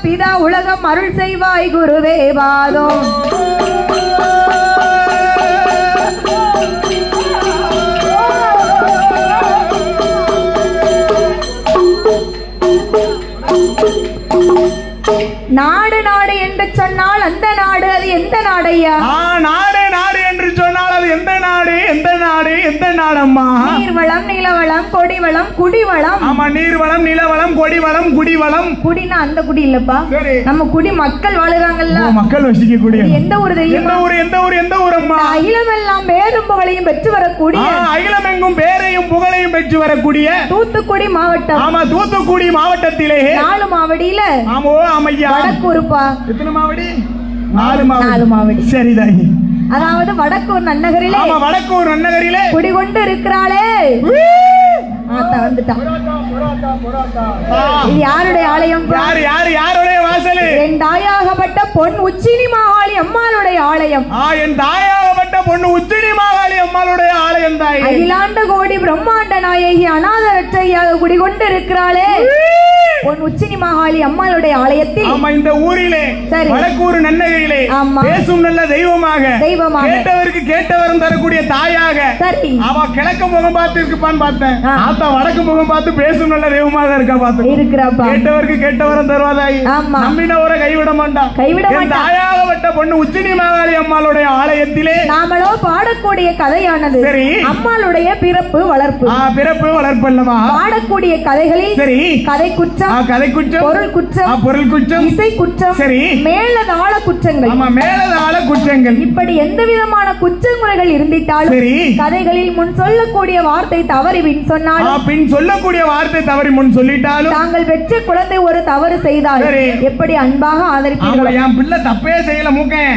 பிதா உலகம் அருள் செய்வாய் குருவே வாதம். நாடு நாடு என்று சொன்னால் அந்த நாடு அது எந்த நாடையா? நாடு நாடு என்று சொன்னால் அது எந்த நாடு? எந்த நாடு? எந்த நாடம்மா? நீர்வளம், நிலவளம், கொடிவளம், குடிவளம். ஆமா, நீர்வளம், நிலவளம், கொடிவளம், குடிவளம். குடினா அந்த குடி இல்லப்பா, நம்ம குடி மக்கள் வாழுறாங்கல்ல, மக்கள் வசிக்க கூடிய. எந்த ஊர் தெரியுமா? எந்த ஊர்? எந்த ஊர்? எந்த ஊரம்மா? அகிலம் எல்லாம் பேரும் புகழையும் பெற்று வரக்கூடிய, அகிலம் எங்கும் பேரையும் புகழையும் பெற்று வரக்கூடிய தூத்துக்குடி மாவட்டம். ஆமா, தூத்துக்குடி மாவட்டத்திலே 4 மாவடியில ஆமோ ஆமையா வடக்கூறுப்பா. எத்தனை மாவடி? 4 மாவடி. சரிதாய். அதாவது வடக்கூர் நன்னகரிலே, ஆமா, வடக்கூர் நன்னகரிலே குடிகொண்டு இருக்கிறாளே வந்துட்டான். இது யாருடைய ஆலயம்? யாருடைய வாசல்? என் தாயாகப்பட்ட பொன் உச்சினி மாகாளி அம்மாளுடைய ஆலயம். என் தாயாகப்பட்ட பொண்ணு உச்சினி மாகாளி அம்மாளுடைய ஆலயம் தாய். அகிலாண்ட கோடி பிரம்மாண்ட நாயகி அநாதரட்சையாக குடிகொண்டு இருக்கிறாளே பொன் உச்சினி மாகாளி அம்மாளுடைய ஆலயத்தில். ஆமா, இந்த ஊரிலே வடக்கூர் நன்னகரிலே பேசும் நல்ல தெய்வமாக கேட்டவருக்கு கேட்டவரும் தரக்கூடிய தாயாக. சரி, அவ கிழக்கு முகம் பார்த்து இருப்பான்னு பார்த்தேன். ஆத்தா வடக்கு முகம் பார்த்து பேசும் நல்ல தெய்வமாக இருக்கா பார்த்து இருக்கிறப்பா. கேட்டவருக்கு கேட்டவரும் தருவாதாய். நம்பினவரை கைவிட மாட்டான். தாயாகப்பட்ட பொண்ணு உச்சினி மாகாளி அம்மாளுடைய ஆலயத்திலே நாமளோ பாடக்கூடிய கதையானது. சரி, அம்மாளுடைய பிறப்பு வளர்ப்பு. பிறப்பு வளர்ப்பு அல்லவா? பாடக்கூடிய கதைகளில் சரி, கதை குற்றம், கதை குற்றம், பொருள் குற்றம், பொருள் குற்றம், இசை குற்றம், சரி, மேலதாள குற்றங்கள். ஆமா, மேலதாள குற்றங்கள். இப்படி எந்த விதமான குற்றமுறைகள் இருந்திட்டாலும் சரி, கதைகளில் முன் சொல்லக்கூடிய வார்த்தை தவறி பின் சொன்னாலும், பின் சொல்லக்கூடிய வார்த்தை தவறி முன் சொல்லிட்டாலும், தாங்கள் பெற்ற குழந்தை ஒரு தவறு செய்தால் எப்படி அன்பாக ஆதரிப்பீர்கள்? என் பிள்ளை தப்பே செய்யல மூக்கேன்,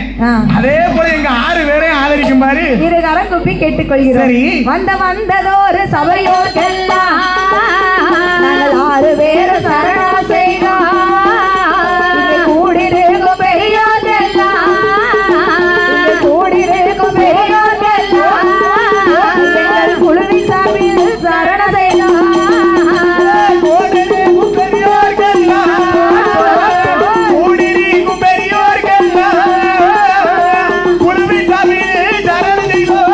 அதே போல எங்க 6 பேரையும் ஆதரிக்கும் பாரு. இரு கரம் குப்பி கேட்டுக்கொள்கிறோம். வந்ததோரு சபையோர்க்கெல்லாம் நாங்கள் 6 பேரும் சரணா செய்தோம். கூடிருக்கும் பெரியோர்க்கெல்லாம், கூடிருக்கும் பெரியோர்க்கெல்லாம் எங்கள் குழுவி சாமியில் சரண செய்தோம். கூடிருக்கும் பெரியோர்க்கெல்லாம், கூடிருக்கும் பெரியோர்க்கெல்லாம் குழுவி சாமியில் சரண செய்தோம்.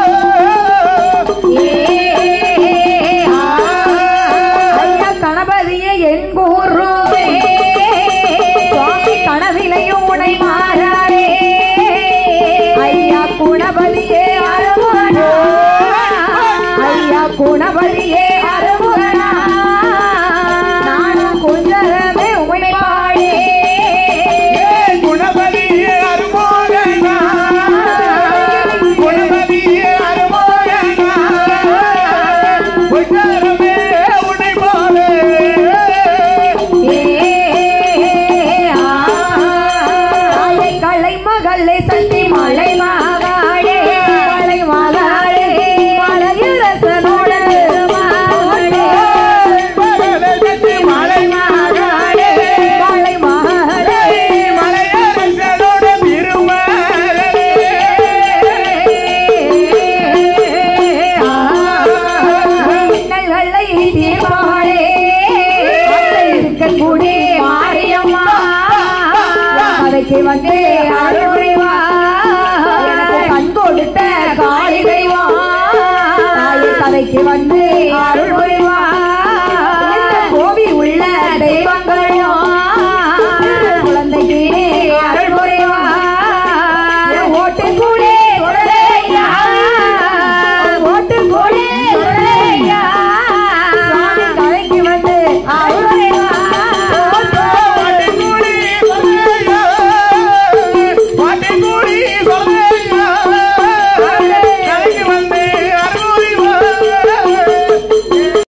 கணபதியே என் குருவே, சுவாமி கனவிலையும் உனை மாறாரே. ஐயா குணபதியே அருமுகனா, ஐயா குணபதியே அருமுகனா, நானும் குஞ்சரமே உமை பாடே. குணபதியே அருமுகனா, குணபதியே அருமுகனா, குஞ்சரமே உனை பாடே. கலை மகளை சக்தி மலை மகாடே, மலை மகாடே, மலையரசனோட மகாடே, மலை மகாடே, மலை மகாடே, மலையரசனோட திருமகளே. இன்னல்களை தீர்ப்பாளே, இருக்கக்கூடிய மாரியம்மா கதைக்கு வந்து அருள்வா, கண் கொடுத்த காளிகைவா, கதைக்கு வந்து அருள்வா.